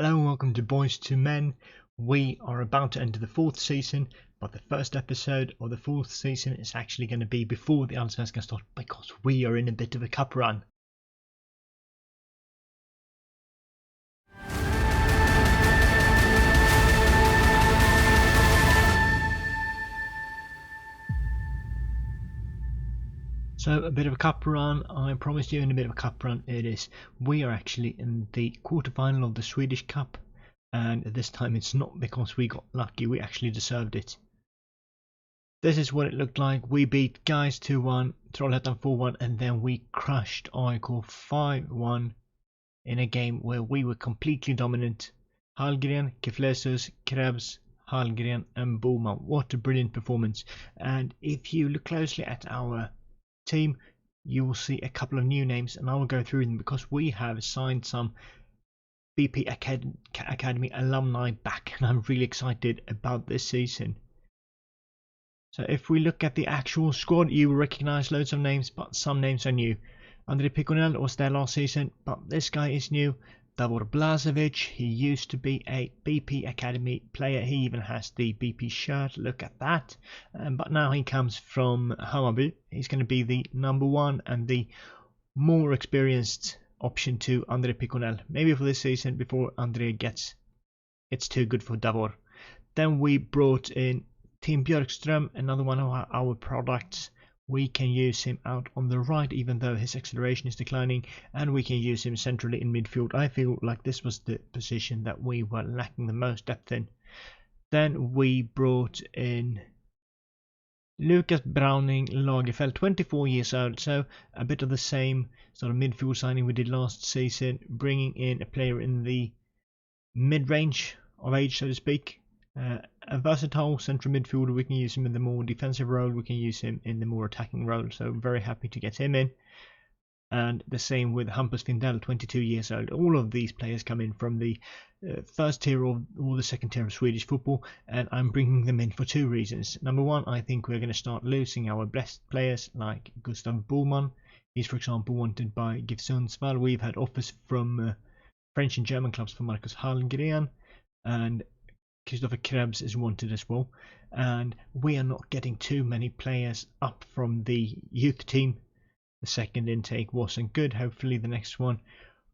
Hello and welcome to Boys to Men. We are about to enter the 4th season, but the first episode of the 4th season is actually going to be before the Allsvenskan start because we are in a bit of a cup run. So a bit of a cup run, I promised you in a bit of a cup run it is. We are actually in the quarterfinal of the Swedish Cup, and this time it's not because we got lucky, we actually deserved it. This is what it looked like. We beat Guys 2-1, Trollhättan 4-1, and then we crushed AIK 5-1 in a game where we were completely dominant. Hallgren, Keflesus, Krebs, Hallgren and Boman. What a brilliant performance. And if you look closely at our team, you will see a couple of new names, and I will go through them because we have signed some BP Academy alumni back, and I'm really excited about this season. So if we look at the actual squad, you will recognise loads of names, but some names are new. Andrei Pikonel was there last season, but this guy is new. Davor Blažević, he used to be a BP Academy player. He even has the BP shirt, look at that. But now he comes from Hammarby. He's going to be the number 1 and the more experienced option to Andrei Pikonel. Maybe for this season before Andrei it's too good for Davor. Then we brought in Tim Björkström, another one of our products. We can use him out on the right even though his acceleration is declining, and we can use him centrally in midfield. I feel like this was the position that we were lacking the most depth in. Then we brought in Lucas Browning Lagerfeld, 24 years old, so a bit of the same sort of midfield signing we did last season, bringing in a player in the mid-range of age, so to speak. A versatile central midfielder. We can use him in the more defensive role, we can use him in the more attacking role, so very happy to get him in. And the same with Hampus Findell, 22 years old. All of these players come in from the first tier or the second tier of Swedish football, and I'm bringing them in for two reasons. Number one, I think we're going to start losing our best players like Gustav Boman. He's, for example, wanted by GIF Sundsvall. We've had offers from French and German clubs for Marcus Hallgren, and Christopher Krebs is wanted as well, and we are not getting too many players up from the youth team. The second intake wasn't good. Hopefully the next one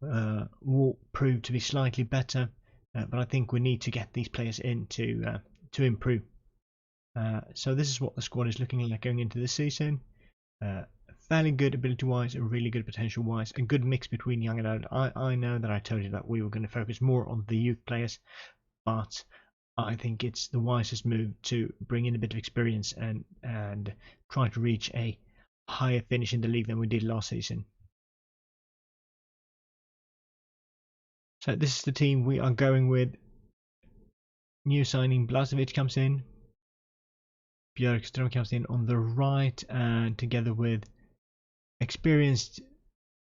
will prove to be slightly better, but I think we need to get these players in to improve. So this is what the squad is looking like going into this season. Fairly good ability wise, a really good potential wise, a good mix between young and old. I know that I told you that we were going to focus more on the youth players, but I think it's the wisest move to bring in a bit of experience and try to reach a higher finish in the league than we did last season. So this is the team we are going with. New signing Blažević comes in, Björkström comes in on the right, and together with experienced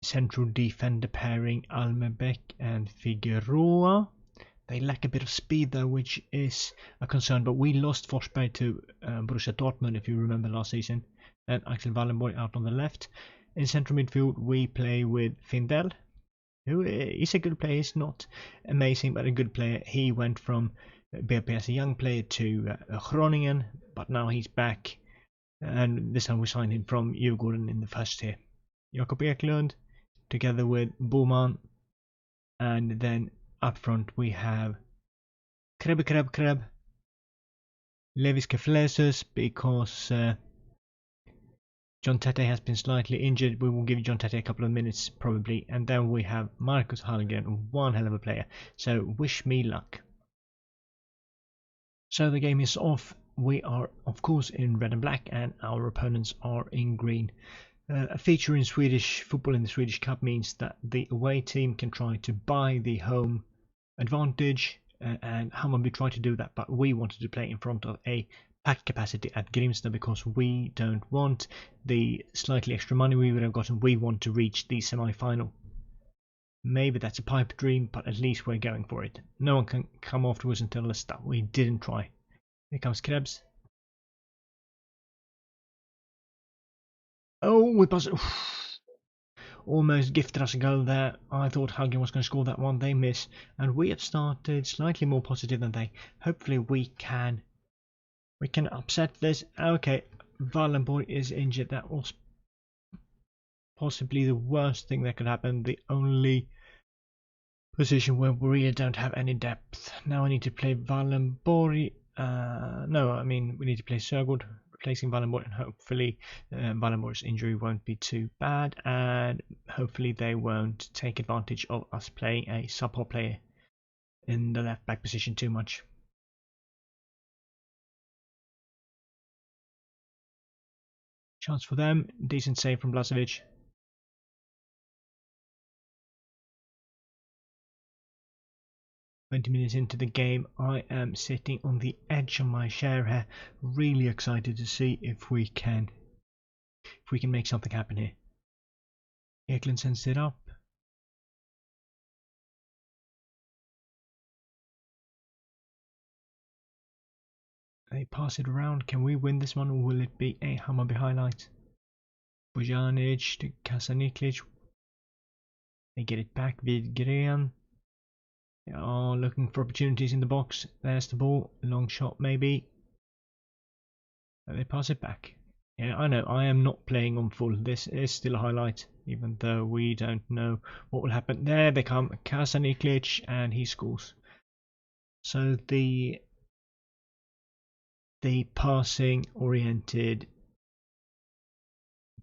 central defender pairing Almebäck and Figueroa. They lack a bit of speed though, which is a concern, but we lost Forsberg to Borussia Dortmund, if you remember last season, and Axel Wallenborg out on the left. In central midfield we play with Findell, who is a good player. He's not amazing, but a good player. He went from BP as a young player to Groningen, but now he's back, and this time we signed him from Djurgården in the first tier. Jakob Eklund together with Boman, and then up front we have Kreb, Levis Keflesus, because John Tete has been slightly injured. We will give John Tete a couple of minutes probably, and then we have Marcus Hallgren, one hell of a player, so wish me luck. So the game is off. We are of course in red and black, and our opponents are in green. A feature in Swedish football in the Swedish Cup means that the away team can try to buy the home advantage, and Hammarby tried to do that, but we wanted to play in front of a packed capacity at Grimsta because we don't want the slightly extra money we would have gotten. We want to reach the semi-final. Maybe that's a pipe dream, but at least we're going for it. No one can come afterwards and tell us that we didn't try. Here comes Krebs. Oh, we pass. almost gifted us a goal there. I thought Hugin was going to score that one, they miss, and we have started slightly more positive than they. Hopefully we can upset this. Okay, Wallenborg is injured. That was possibly the worst thing that could happen. The only position where we really don't have any depth. Now I need to play Wallenborg. No, I mean we need to play Sörgård, replacing Wallenborg, and hopefully Wallenborg's injury won't be too bad, and hopefully they won't take advantage of us playing a subpar player in the left back position too much. Chance for them, decent save from Blažević. 20 minutes into the game, I am sitting on the edge of my chair here, really excited to see if we can make something happen here. Ekdal sends it up. They pass it around. Can we win this one, or will it be a Hammarby highlight? Bojanic to Kasaniklic. They get it back with Dejan. They are looking for opportunities in the box. There's the ball. Long shot maybe. They pass it back. Yeah, I know. I am not playing on full. This is still a highlight, even though we don't know what will happen. There they come. Kasaniklic, and he scores. So the passing oriented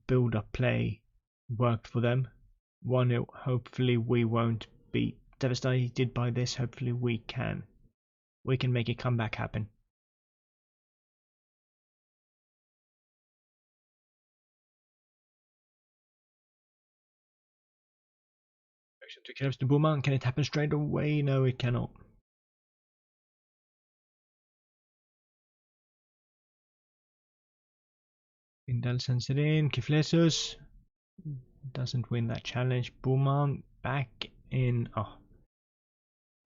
build up play worked for them. 1-0. Hopefully we won't be devastated by this. Hopefully we can make a comeback happen. To Krebs to Boman. Can it happen straight away? No, it cannot. Ekdal sends it in. Kiflesus doesn't win that challenge. Boman back in. Oh,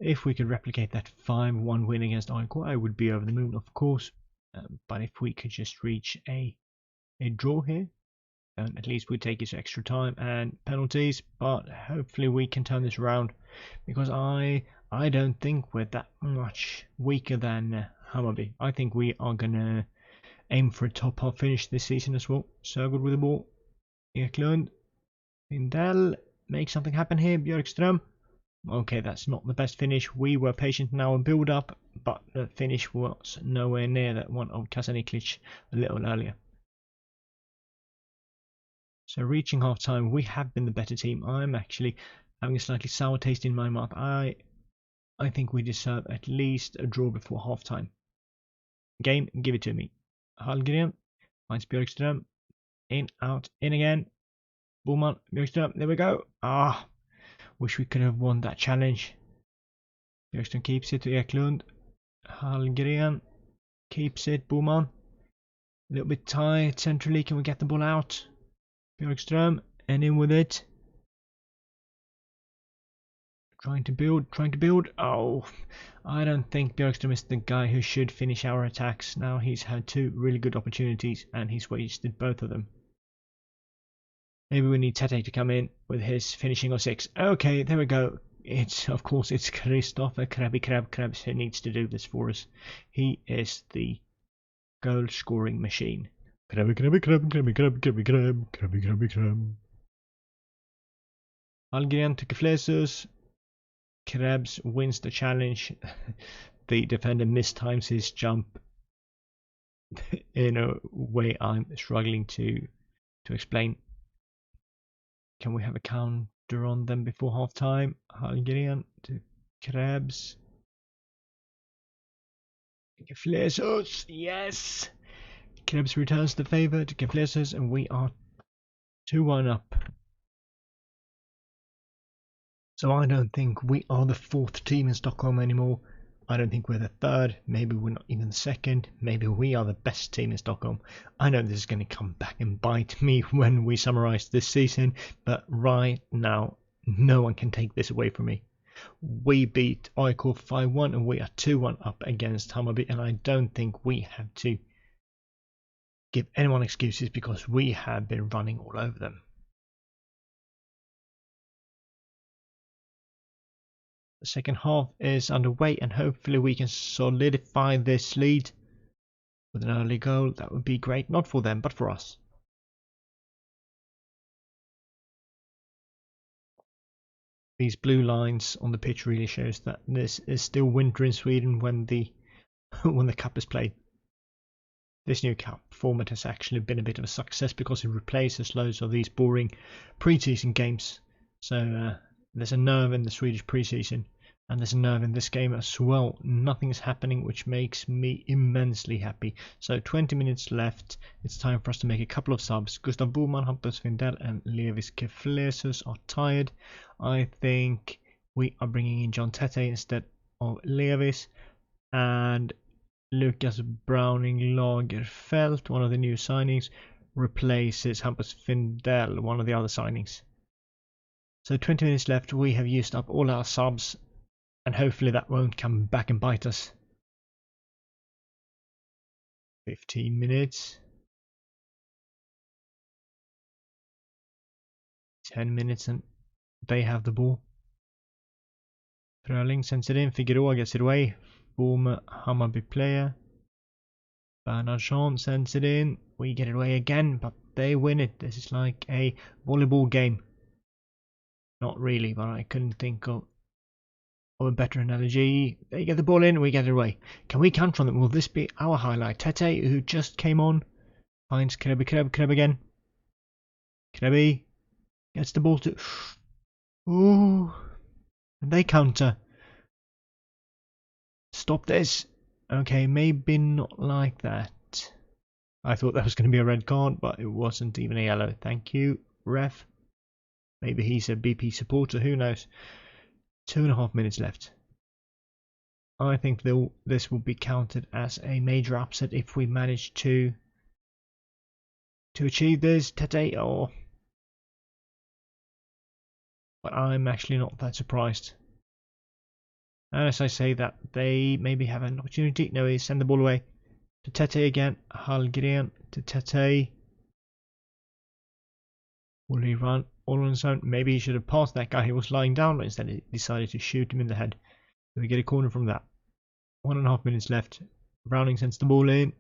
if we could replicate that 5-1 win against IF, I would be over the moon, of course. But if we could just reach a draw here, then at least we take it to extra time and penalties. But hopefully we can turn this around, because I don't think we're that much weaker than Hammarby. I think we are gonna aim for a top half finish this season as well. Sörgård with the ball. Eklund. Ekdal. Make something happen here. Björkström. Okay, that's not the best finish. We were patient in our build up, but the finish was nowhere near that one of Kasaniklic a little earlier. So reaching half time, we have been the better team. I'm actually having a slightly sour taste in my mouth. I think we deserve at least a draw before half time. Game, give it to me. Hallgren finds Björkström. In, out, in again. Boman, Björkström, there we go. Ah, wish we could have won that challenge. Björkström keeps it to Eklund. Hallgren keeps it. Boman. A little bit tight centrally. Can we get the ball out? Björkström, and in with it. Trying to build. Oh, I don't think Björkström is the guy who should finish our attacks. Now he's had two really good opportunities and he's wasted both of them. Maybe we need Tete to come in with his finishing of 6. Okay, there we go. Of course it's Kristoffer Krebs who needs to do this for us. He is the goal scoring machine. Hallgren to Kiflesus. Krebs wins the challenge. The defender mistimes his jump in a way I'm struggling to explain. Can we have a counter on them before half time? Hallgren to Krebs. Kiflesus, yes! Krebs returns the favour to Kiflesus, and we are 2-1 up. So I don't think we are the 4th team in Stockholm anymore. I don't think we're the 3rd. Maybe we're not even the 2nd. Maybe we are the best team in Stockholm. I know this is going to come back and bite me when we summarise this season, but right now no one can take this away from me. We beat IF 5-1 and we are 2-1 up against Hammarby, and I don't think we have to give anyone excuses because we have been running all over them. The second half is underway, and hopefully we can solidify this lead with an early goal. That would be great, not for them, but for us. These blue lines on the pitch really shows that this is still winter in Sweden when the when the cup is played. This new cup format has actually been a bit of a success because it replaces loads of these boring pre-season games. So there's a nerve in the Swedish pre-season, and there's a nerve in this game as well. Nothing is happening, which makes me immensely happy. So 20 minutes left. It's time for us to make a couple of subs. Gustav Boman, Hampus Findell and Levis Keflesus are tired. I think we are bringing in John Tete instead of Levis, and Lucas Browning Lagerfeld, one of the new signings, replaces Hampus Findell, one of the other signings. So 20 minutes left. We have used up all our subs, and hopefully that won't come back and bite us. 15 minutes. 10 minutes and they have the ball. Fröling sends it in. Figueroa gets it away. Former Hammarby player. Bernhardsson sends it in. We get it away again, but they win it. This is like a volleyball game. Not really, but I couldn't think of a better analogy. They get the ball in, we get it away. Can we counter on them? Will this be our highlight? Tete, who just came on, finds Kreb again. Krebby gets the ball to... Ooh. And they counter. Stop this. Okay, maybe not like that. I thought that was going to be a red card, but it wasn't even a yellow. Thank you, ref. Maybe he's a BP supporter, who knows. 2.5 minutes left. I think this will be counted as a major upset if we manage to achieve this. Tete, or... But I'm actually not that surprised. And as I say that, they maybe have an opportunity. No, he send the ball away to Tete again. Hallgren to Tete. Will he run all on his own? Maybe he should have passed that guy. He was lying down, but instead he decided to shoot him in the head. So we get a corner from that. 1.5 minutes left. Browning sends the ball in.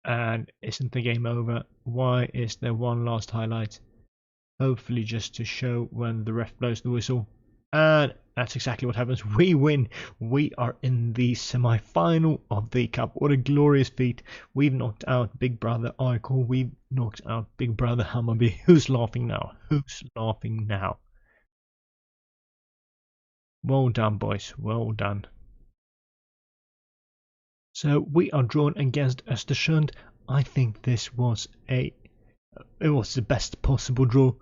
And isn't the game over? Why is there one last highlight? Hopefully just to show when the ref blows the whistle. And that's exactly what happens. We win. We are in the semi-final of the cup. What a glorious feat. We've knocked out Big Brother Aikor. We've knocked out Big Brother Hammarby. Who's laughing now? Who's laughing now? Well done, boys. Well done. So we are drawn against Östersund. I think this was it was the best possible draw.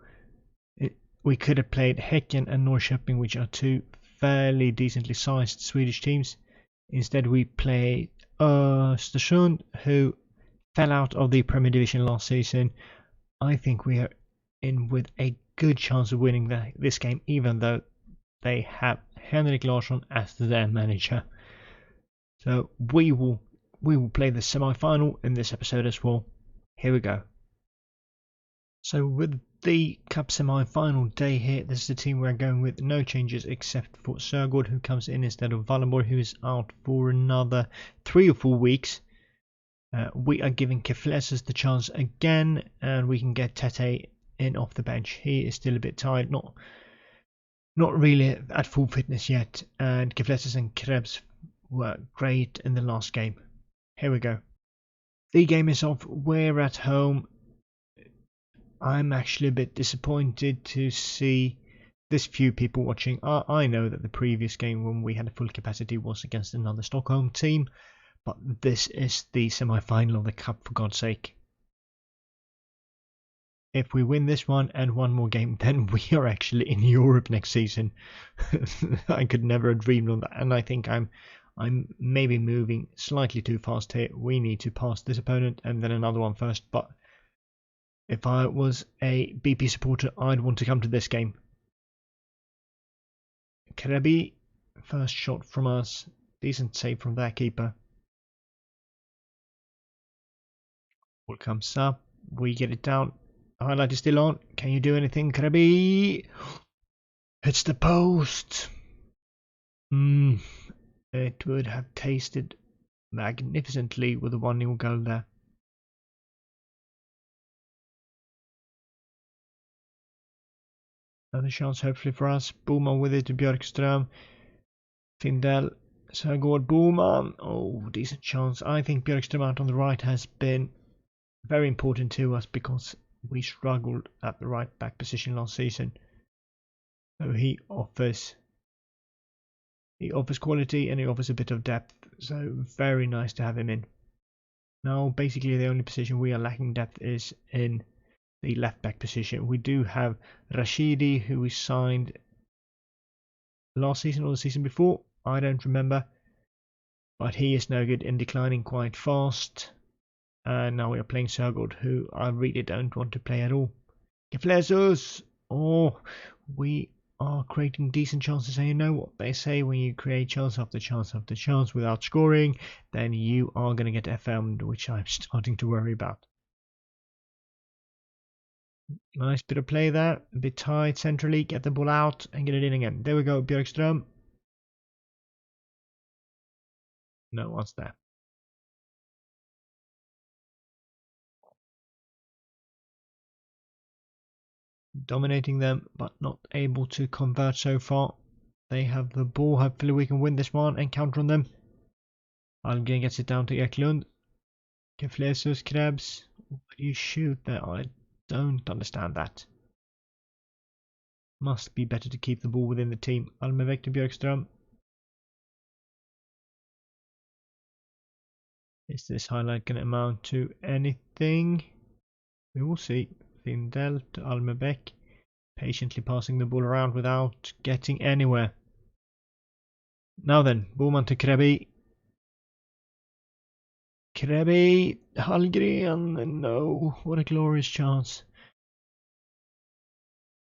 We could have played Häcken and Norrköping, which are two fairly decently sized Swedish teams. Instead we played Östersund, who fell out of the Premier Division last season. I think we are in with a good chance of winning this game, even though they have Henrik Larsson as their manager. So we will play the semi-final in this episode as well. Here we go. So with the cup semi-final day here, this is the team we're going with. No changes except for Sörgård, who comes in instead of Wallenborg, who is out for another 3 or 4 weeks. We are giving Keflesus the chance again, and we can get Tete in off the bench. He is still a bit tired, not really at full fitness yet, and Keflesus and Krebs were great in the last game. Here we go. The game is off. We're at home. I'm actually a bit disappointed to see this few people watching. I know that the previous game when we had a full capacity was against another Stockholm team, but this is the semi-final of the cup, for God's sake. If we win this one and one more game, then we are actually in Europe next season. I could never have dreamed of that, and I think I'm maybe moving slightly too fast here. We need to pass this opponent and then another one first, but if I was a BP supporter, I'd want to come to this game. Krebby, first shot from us. Decent save from their keeper. Ball comes up. We get it down. Highlight is still on. Can you do anything, Krabi? It's the post. It would have tasted magnificently with a 1-0 goal there. Another chance hopefully for us. Boman with it to Björkström. Findell. Sörgård. Boman. Oh, decent chance. I think Björkström out on the right has been very important to us because we struggled at the right back position last season. So he offers quality and he offers a bit of depth. So very nice to have him in. Now basically the only position we are lacking depth is in the left back position. We do have Rashidi, who we signed last season or the season before. I don't remember. But he is no good and declining quite fast. And now we are playing Sörgård, who I really don't want to play at all. Geflesus! Oh, we are creating decent chances. And you know what they say, when you create chance after chance after chance without scoring, then you are going to get FM'd, which I'm starting to worry about. Nice bit of play there. A bit tight centrally. Get the ball out and get it in again. There we go, Björkström. No one's there. Dominating them, but not able to convert so far. They have the ball. Hopefully we can win this one and counter on them. Albin gets it down to Eklund. Geflesus, Krebs. Why do you shoot there? I don't understand that. Must be better to keep the ball within the team. Almevek to Björkström. Is this highlight going to amount to anything? We will see. Findell to Almebek. Patiently passing the ball around without getting anywhere. Now then, Boman to Krabi. Krabi, Hallgren, no, what a glorious chance.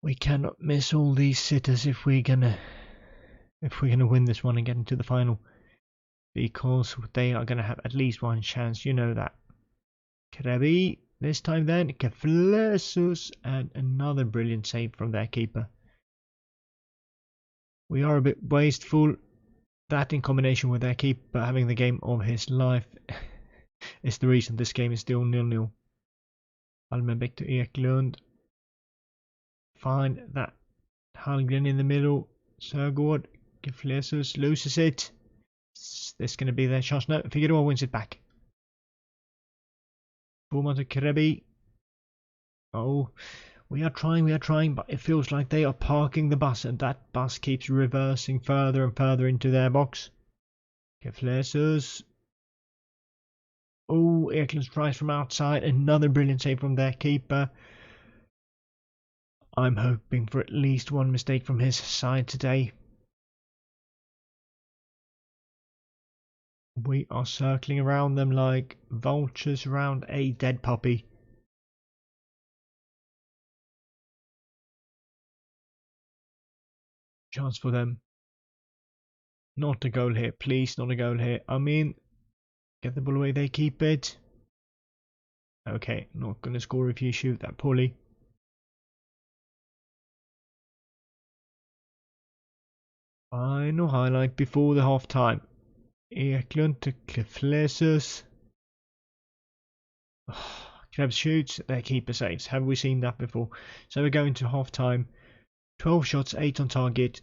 We cannot miss all these sitters if we're gonna win this one and get into the final. Because they are gonna have at least one chance, you know that. Krabi, this time then, Geflesus, and another brilliant save from their keeper. We are a bit wasteful. That in combination with their keeper having the game of his life is the reason this game is still 0-0. Almenbeck to Eklund. Find that Hallgren in the middle. Sörgård. Geflesus loses it. Is this going to be their chance? No, Figueroa wins it back. Boman to Krebi. Oh, we are trying, but it feels like they are parking the bus and that bus keeps reversing further and further into their box. Geflesus. Oh, Eklund tries from outside. Another brilliant save from their keeper. I'm hoping for at least one mistake from his side today. We are circling around them like vultures around a dead puppy. Chance for them. Not a goal here, please, not a goal here. I mean, get the ball away, they keep it. Okay, not going to score if you shoot that poorly. Final highlight before the half time. Eklund to Geflesus. Krebs shoots, their keeper saves. Have we seen that before? So we're going to half time. 12 shots, 8 on target.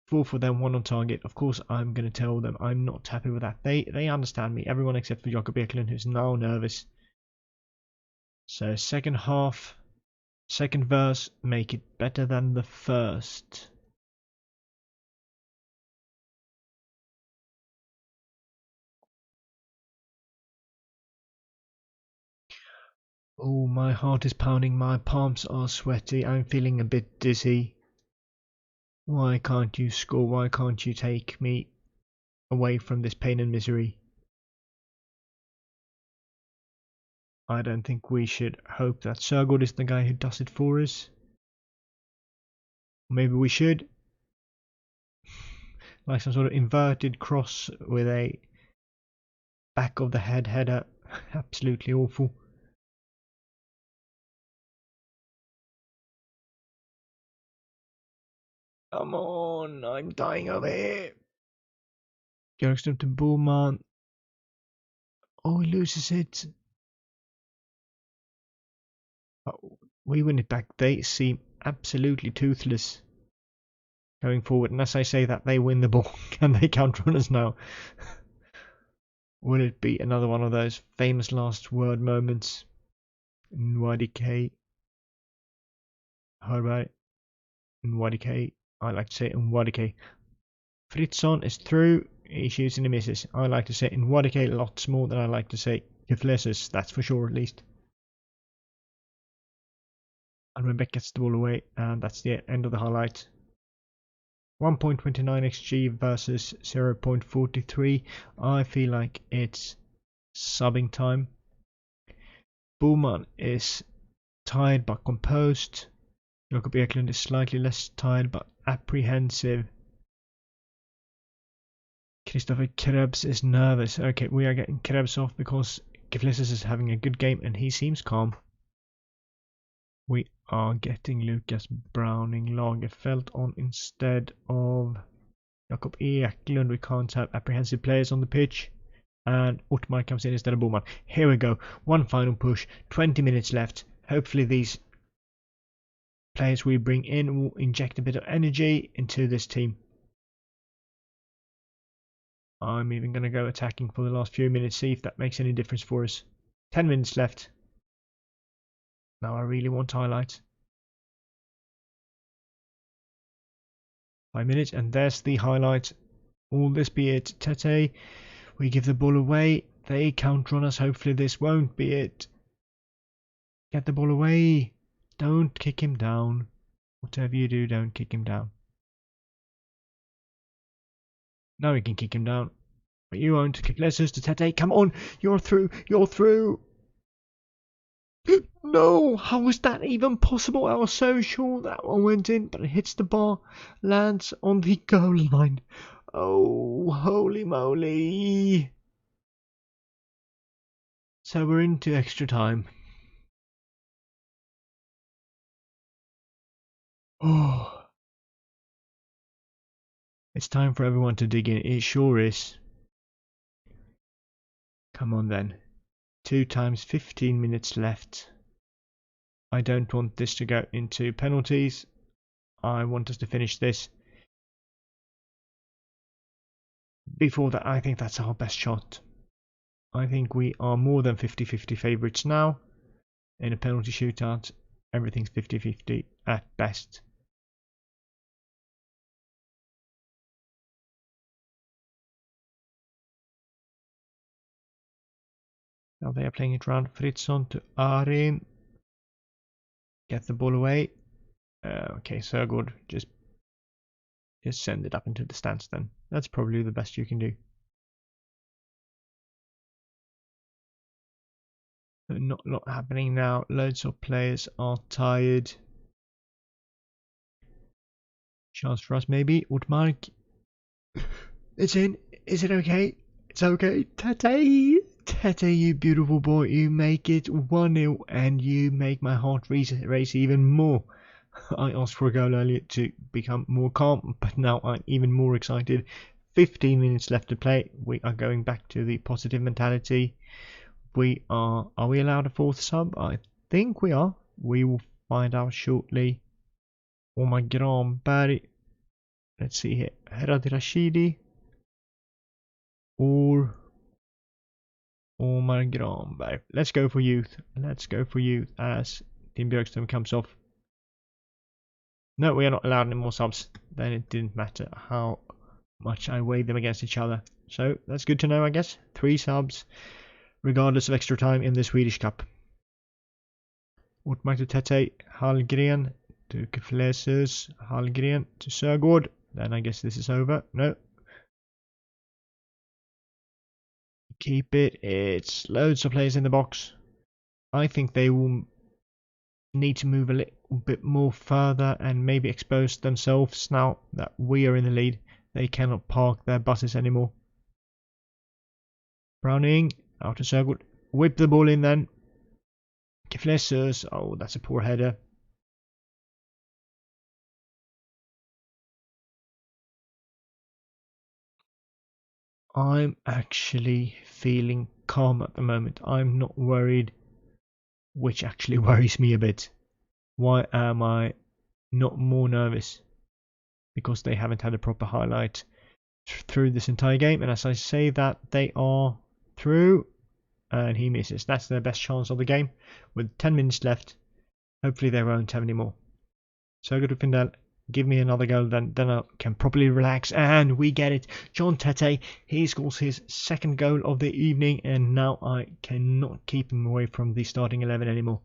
4 for them, 1 on target. Of course, I'm going to tell them I'm not happy with that. They understand me. Everyone except for Jakob Eklund, who's now nervous. So second half, second verse, make it better than the first. Oh, my heart is pounding, my palms are sweaty, I'm feeling a bit dizzy. Why can't you score? Why can't you take me away from this pain and misery? I don't think we should hope that Sörgård is the guy who does it for us. Maybe we should. Like some sort of inverted cross with a back of the head header. Absolutely awful. Come on, I'm dying over here. Björkström to Boman. Oh, he loses it. Oh, we win it back. They seem absolutely toothless going forward. And as I say that, they win the ball. Can they counter us now? Will it be another one of those famous last word moments? NYDK. How about it? NYDK. I like to say NYDK. Fritzson is through. He shoots and he misses. I like to say NYDK lots more than I like to say Keflesis. That's for sure, at least. And Rebecca gets the ball away, and that's the end of the highlight. 1.29 xg versus 0.43. I feel like it's subbing time. Boman is tired but composed. Jakob Eklund is slightly less tired but apprehensive. Christopher Krebs is nervous. Okay, we are getting Krebs off because Keflesis is having a good game and he seems calm. We are getting Lucas Browning Lagerfeld on instead of Jakob Eklund. We can't have apprehensive players on the pitch. And Ottmar comes in instead of Boman. Here we go. One final push. 20 minutes left. Hopefully these players we bring in will inject a bit of energy into this team. I'm even going to go attacking for the last few minutes. See if that makes any difference for us. 10 minutes left. Now I really want to highlight. 5 minutes, and there's the highlight. All this be it. Tete, we give the ball away. They counter on us. Hopefully this won't be it. Get the ball away. Don't kick him down. Whatever you do, don't kick him down. Now we can kick him down. But you won't. Keflesis to Tete. Come on. You're through. You're through. No, how was that even possible? I was so sure that one went in, but it hits the bar, lands on the goal line. Oh, holy moly. So we're into extra time. Oh. It's time for everyone to dig in. It sure is. Come on then. 2 times 15 minutes left. I don't want this to go into penalties. I want us to finish this. Before that, I think that's our best shot. I think we are more than 50-50 favourites now. In a penalty shootout, everything's 50-50 at best. Now they are playing it round. Fritzson to Arin. Get the ball away. Okay, so good. Just send it up into the stands then. That's probably the best you can do. Not happening now. Loads of players are tired. Chance for us maybe. Utmark. It's in. Is it okay? It's okay. Tete. Tete, you beautiful boy. You make it 1-0 and you make my heart race even more. I asked for a goal earlier to become more calm, but now I'm even more excited. 15 minutes left to play. We are going back to the positive mentality. Are we allowed a 4th sub? I think we are. We will find out shortly. Omar Granberg. Let's see here. Herad Rashidi or Omar Granberg. Let's go for youth. Let's go for youth as Tim Björkström comes off. No, we are not allowed any more subs. Then it didn't matter how much I weighed them against each other. So that's good to know, I guess. 3 subs, regardless of extra time in the Swedish Cup. Ortmark to Tete, Hallgren to Keflesis, Hallgren to Sörgård. Then I guess this is over. No. Keep it. It's loads of players in the box. I think they will need to move a little bit more further and maybe expose themselves now that we are in the lead. They cannot park their buses anymore. Browning out to Sörgård. Whip the ball in then. Keflesis. Oh, that's a poor header. I'm actually feeling calm at the moment. I'm not worried, which actually worries me a bit. Why am I not more nervous? Because they haven't had a proper highlight through this entire game, and as I say that, they are through, and he misses. That's their best chance of the game with 10 minutes left. Hopefully they won't have any more. So good to Findel. Give me another goal, then I can properly relax, and we get it. John Tete, he scores his second goal of the evening, and now I cannot keep him away from the starting 11 anymore.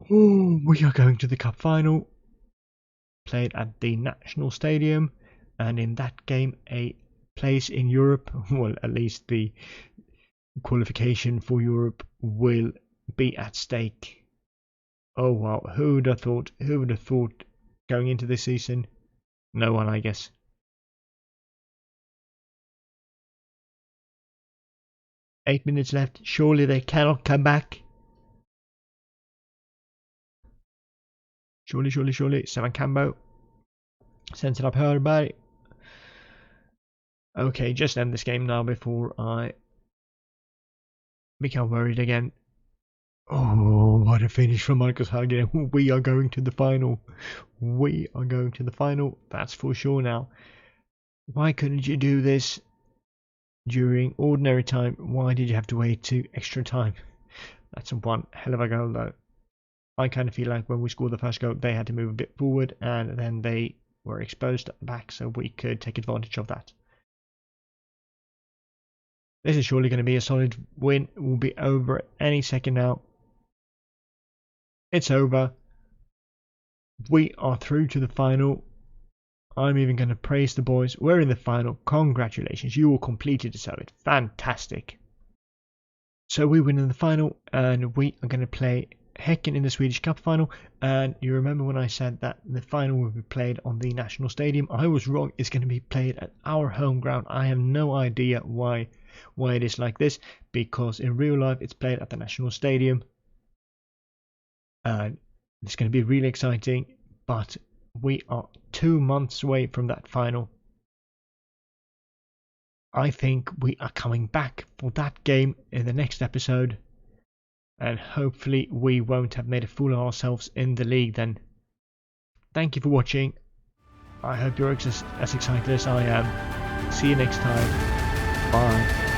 Oh, we are going to the cup final, played at the National Stadium, and in that game a place in Europe, well, at least the qualification for Europe will be at stake. Oh wow, who would have thought going into this season? No one, I guess. Eight minutes left, surely they cannot come back. Surely. Sevan Cambo sends it up Hörberg. Okay, just end this game now before I become worried again. Oh, what a finish from Marcus Hagel. We are going to the final. We are going to the final. That's for sure now. Why couldn't you do this during ordinary time? Why did you have to wait to extra time? That's one hell of a goal though. I kind of feel like when we scored the first goal, they had to move a bit forward and then they were exposed at the back, so we could take advantage of that. This is surely going to be a solid win. It will be over any second now. It's over. We are through to the final. I'm even going to praise the boys. We're in the final. Congratulations. You all completed it. Fantastic. So we win in the final and we are going to play Häcken in the Swedish Cup Final. And you remember when I said that the final will be played on the National Stadium? I was wrong. It's going to be played at our home ground. I have no idea why it is like this, because in real life it's played at the National Stadium. And it's going to be really exciting, but we are 2 months away from that final. I think we are coming back for that game in the next episode, and hopefully we won't have made a fool of ourselves in the league then. Thank you for watching. I hope you're as excited as I am. See you next time. Bye.